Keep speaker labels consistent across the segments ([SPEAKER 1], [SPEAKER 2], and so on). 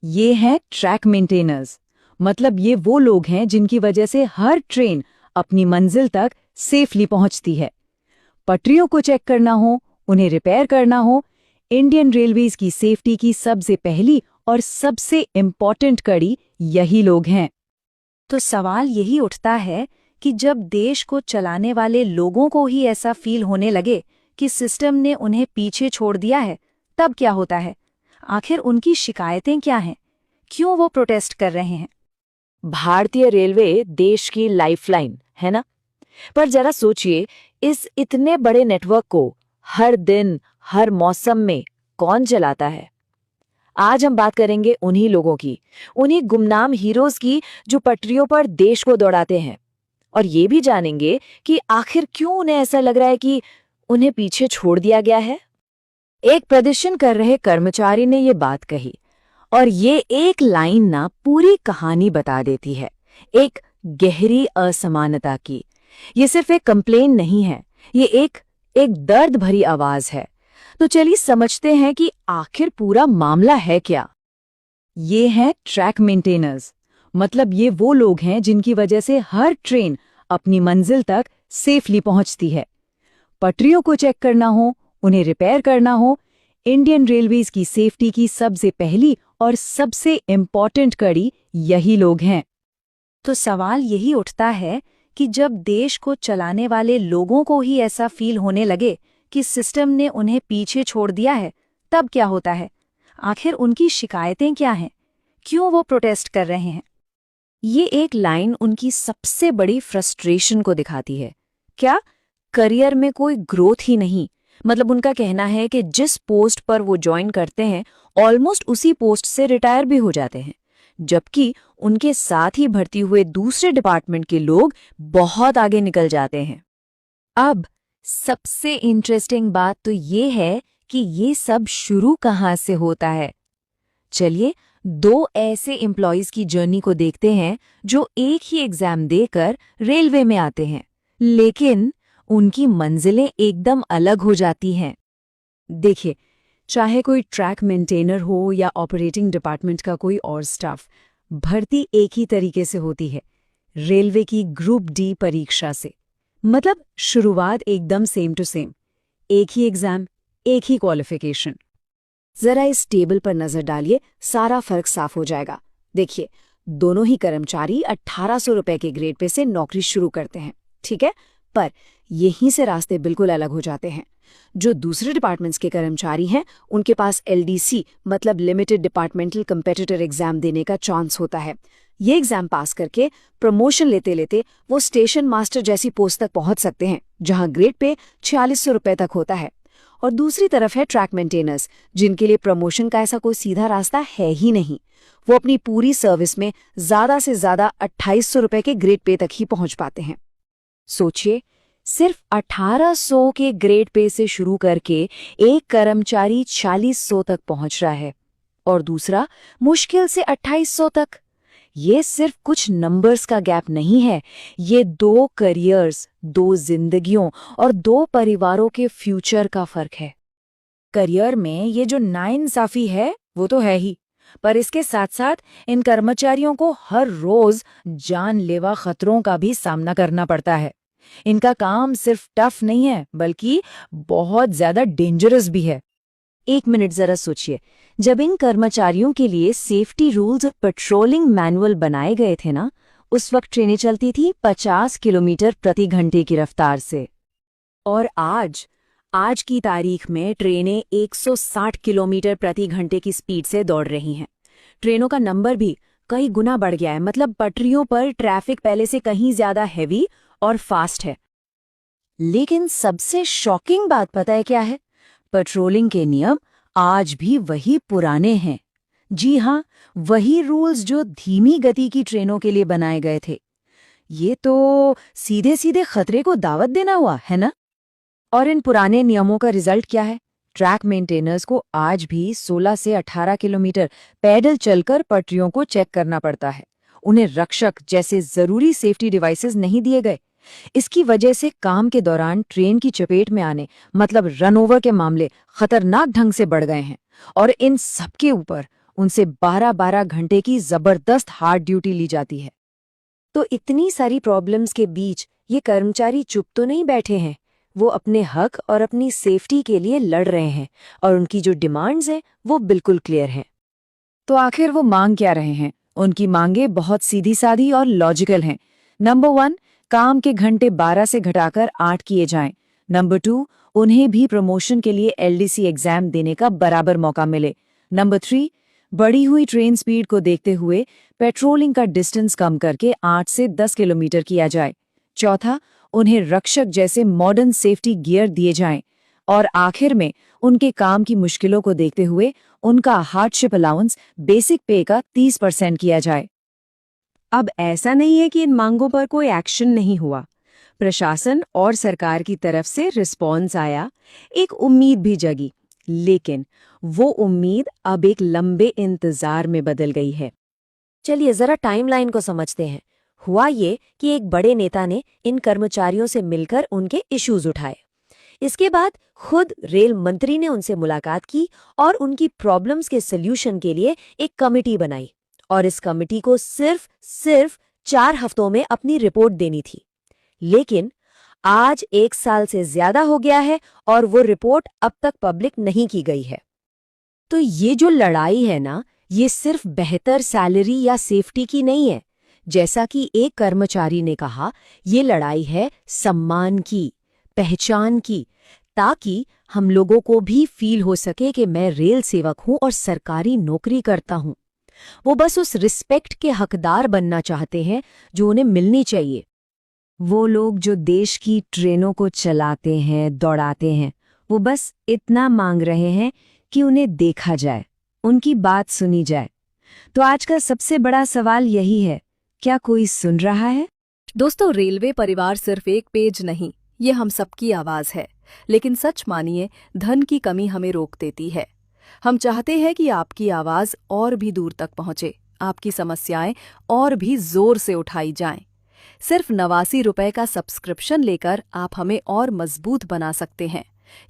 [SPEAKER 1] ये हैं track maintainers. मतलब ये वो लोग हैं जिनकी वजह से हर ट्रेन अपनी मंजिल तक सेफली पहुंचती है। पटरियों को चेक करना हो, उन्हें रिपेयर करना हो, इंडियन रेलवेज की सेफ्टी की सबसे पहली और सबसे इम्पॉर्टेंट कड़ी यही लोग हैं।
[SPEAKER 2] तो सवाल यही उठता है कि जब देश को चलाने वाले लोगों को ही ऐसा फील होने लगे कि सिस्टम ने उन्हें पीछे छोड़ दिया है, तब क्या होता है? आखिर उनकी शिकायतें क्या हैं? क्यों वो प्रोटेस्ट कर रहे हैं?
[SPEAKER 3] भारतीय रेलवे देश की लाइफलाइन है ना। पर जरा सोचिए, इस इतने बड़े नेटवर्क को हर दिन हर मौसम में कौन चलाता है? आज हम बात करेंगे उन्हीं लोगों की, उन्हीं गुमनाम हीरोज की जो पटरियों पर देश को दौड़ाते हैं। और ये भी जानेंगे कि आखिर क्यों उन्हें ऐसा लग रहा है कि उन्हें पीछे छोड़ दिया गया है। एक प्रदर्शन कर रहे कर्मचारी ने ये बात कही, और ये एक लाइन ना पूरी कहानी बता देती है, एक गहरी असमानता की। ये सिर्फ एक कंप्लेन नहीं है, ये एक दर्द भरी आवाज है। तो चलिए समझते हैं कि आखिर पूरा मामला है क्या।
[SPEAKER 1] ये हैं ट्रैक मेंटेनर्स। मतलब ये वो लोग हैं जिनकी वजह से हर ट्रेन अपनी मंजिल तक सेफली पहुंचती है। पटरियों को चेक करना हो, उन्हें रिपेयर करना हो, इंडियन रेलवेज की सेफ्टी की सबसे पहली और सबसे इम्पॉर्टेंट कड़ी यही लोग हैं।
[SPEAKER 2] तो सवाल यही उठता है कि जब देश को चलाने वाले लोगों को ही ऐसा फील होने लगे कि सिस्टम ने उन्हें पीछे छोड़ दिया है, तब क्या होता है? आखिर उनकी शिकायतें क्या हैं? क्यों वो प्रोटेस्ट कर रहे हैं?
[SPEAKER 3] ये एक लाइन उनकी सबसे बड़ी फ्रस्ट्रेशन को दिखाती है। क्या करियर में कोई ग्रोथ ही नहीं? मतलब उनका कहना है कि जिस पोस्ट पर वो ज्वाइन करते हैं, ऑलमोस्ट उसी पोस्ट से रिटायर भी हो जाते हैं, जबकि उनके साथ ही भर्ती हुए दूसरे डिपार्टमेंट के लोग बहुत आगे निकल जाते हैं। अब सबसे इंटरेस्टिंग बात तो ये है कि ये सब शुरू कहाँ से होता है। चलिए दो ऐसे एम्प्लॉयज की जर्नी को देखते हैं जो एक ही एग्जाम देकर रेलवे में आते हैं, लेकिन उनकी मंजिलें एकदम अलग हो जाती हैं।
[SPEAKER 1] देखिए, चाहे कोई ट्रैक मेंटेनर हो या ऑपरेटिंग डिपार्टमेंट का कोई और स्टाफ, भर्ती एक ही तरीके से होती है, रेलवे की ग्रुप डी परीक्षा से। मतलब शुरुआत एकदम सेम टू सेम, एक ही एग्जाम, एक ही क्वालिफिकेशन।
[SPEAKER 3] जरा इस टेबल पर नजर डालिए, सारा फर्क साफ हो जाएगा। देखिए, दोनों ही कर्मचारी 1800 रुपए के ग्रेड पे से नौकरी शुरू करते हैं, ठीक है? पर यहीं से रास्ते बिल्कुल अलग हो जाते हैं। जो दूसरे डिपार्टमेंट्स के कर्मचारी हैं, उनके पास LDC मतलब लिमिटेड डिपार्टमेंटल कंपेटिटर एग्जाम देने का चांस होता है। ये एग्जाम पास करके प्रमोशन लेते लेते वो स्टेशन मास्टर जैसी पोस्ट तक पहुंच सकते हैं, जहां ग्रेड पे 4600 रुपए तक होता है। और दूसरी तरफ है ट्रैक मेंटेनर्स, जिनके लिए प्रमोशन का ऐसा कोई सीधा रास्ता है ही नहीं। वो अपनी पूरी सर्विस में ज्यादा से ज्यादा 2800 रुपए के ग्रेड पे तक ही पहुंच पाते हैं। सोचिए, सिर्फ 1800 के ग्रेड पे से शुरू करके एक कर्मचारी 4600 तक पहुंच रहा है, और दूसरा मुश्किल से 2800 तक। ये सिर्फ कुछ नंबर्स का गैप नहीं है, ये 2 करियर्स, 2 जिंदगियों और 2 परिवारों के फ्यूचर का फर्क है।
[SPEAKER 1] करियर में ये जो नाइंसाफी है वो तो है ही, पर इसके साथ साथ इन कर्मचारियों को हर रोज जानलेवा खतरों का भी सामना करना पड़ता है। इनका काम सिर्फ टफ नहीं है, बल्कि बहुत ज्यादा डेंजरस भी है।
[SPEAKER 3] एक मिनट जरा सोचिए, जब इन कर्मचारियों के लिए सेफ्टी रूल्स और पेट्रोलिंग मैनुअल बनाए गए थे ना, उस वक्त ट्रेनें चलती थी 50 किलोमीटर प्रति घंटे की रफ्तार से।
[SPEAKER 1] और आज की तारीख में ट्रेनें 160 किलोमीटर प्रति घंटे की स्पीड से दौड़ रही हैं। ट्रेनों का नंबर भी कई गुना बढ़ गया है। मतलब पटरियों पर ट्रैफिक पहले से कहीं ज्यादा हैवी और फास्ट है।
[SPEAKER 3] लेकिन सबसे शॉकिंग बात पता है क्या है? पेट्रोलिंग के नियम आज भी वही पुराने हैं। जी हाँ, वही रूल्स जो धीमी गति की ट्रेनों के लिए बनाए गए थे। ये तो सीधे सीधे खतरे को दावत देना हुआ है ना। और इन पुराने नियमों का रिजल्ट क्या है? ट्रैक मेंटेनर्स को आज भी 16 से 18 किलोमीटर पैदल चलकर पटरियों को चेक करना पड़ता है। उन्हें रक्षक जैसे जरूरी सेफ्टी डिवाइसेस नहीं दिए गए। इसकी वजह से काम के दौरान ट्रेन की चपेट में आने, मतलब रन ओवर के मामले खतरनाक ढंग से बढ़ गए हैं। और इन सबके ऊपर
[SPEAKER 1] उनसे 12-12 घंटे की जबरदस्त हार्ड ड्यूटी ली जाती है।
[SPEAKER 2] तो इतनी सारी प्रॉब्लम्स के बीच ये कर्मचारी चुप तो नहीं बैठे हैं। वो अपने हक और अपनी सेफ्टी के लिए लड़ रहे हैं और उनकी जो डिमांड्स हैं वो बिल्कुल क्लियर हैं।
[SPEAKER 1] तो आखिर वो मांग क्या रहे हैं? उनकी मांगें बहुत सीधी सादी और लॉजिकल हैं। नंबर 1, काम के घंटे 12 से घटाकर 8 किए जाएं। नंबर 2, उन्हें भी प्रमोशन के लिए एलडीसी एग्जाम देने का बराबर मौका मिले। नंबर 3, बढ़ी हुई ट्रेन स्पीड को देखते हुए पेट्रोलिंग का डिस्टेंस कम करके 8 से 10 किलोमीटर किया जाए। चौथा, उन्हें रक्षक जैसे मॉडर्न सेफ्टी गियर दिए जाएं। और आखिर में उनके काम की मुश्किलों को देखते हुए उनका हार्डशिप अलाउंस बेसिक पे का 30% किया जाए।
[SPEAKER 2] अब ऐसा नहीं है कि इन मांगों पर कोई एक्शन नहीं हुआ। प्रशासन और सरकार की तरफ से रिस्पॉन्स आया, एक उम्मीद भी जगी, लेकिन वो उम्मीद अब एक लंबे इंतजार में बदल गई है। चलिए जरा टाइमलाइन को समझते हैं। हुआ ये कि एक बड़े नेता ने इन कर्मचारियों से मिलकर उनके इश्यूज उठाए। इसके बाद खुद रेल मंत्री ने उनसे मुलाकात की और उनकी प्रॉब्लम्स के सल्यूशन के लिए एक कमेटी बनाई, और इस कमेटी को सिर्फ 4 हफ्तों में अपनी रिपोर्ट देनी थी। लेकिन आज 1 साल से ज्यादा हो गया है और वो रिपोर्ट अब तक पब्लिक नहीं की गई है। तो ये जो लड़ाई है ना, ये सिर्फ बेहतर सैलरी या सेफ्टी की नहीं है। जैसा कि एक कर्मचारी ने कहा, ये लड़ाई है सम्मान की, पहचान की, ताकि हम लोगों को भी फील हो सके कि मैं रेल सेवक हूं और सरकारी नौकरी करता हूं। वो बस उस रिस्पेक्ट के हकदार बनना चाहते हैं जो उन्हें मिलनी चाहिए। वो लोग जो देश की ट्रेनों को चलाते हैं, दौड़ाते हैं, वो बस इतना मांग रहे हैं कि उन्हें देखा जाए, उनकी बात सुनी जाए। तो आज का सबसे बड़ा सवाल यही है, क्या कोई सुन रहा है?
[SPEAKER 4] दोस्तों, रेलवे परिवार सिर्फ एक पेज नहीं, ये हम सबकी आवाज है। लेकिन सच मानिए, धन की कमी हमें रोक देती है। हम चाहते हैं कि आपकी आवाज और भी दूर तक पहुंचे, आपकी समस्याएं और भी जोर से उठाई जाएं। सिर्फ 89 रुपए का सब्सक्रिप्शन लेकर आप हमें और मजबूत बना सकते हैं।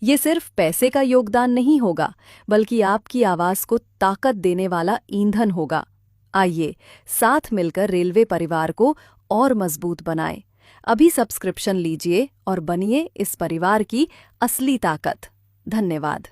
[SPEAKER 4] ये सिर्फ पैसे का योगदान नहीं होगा, बल्कि आपकी आवाज को ताकत देने वाला ईंधन होगा। आइए साथ मिलकर रेलवे परिवार को और मजबूत बनाएं। अभी सब्सक्रिप्शन लीजिए और बनिए इस परिवार की असली ताकत। धन्यवाद।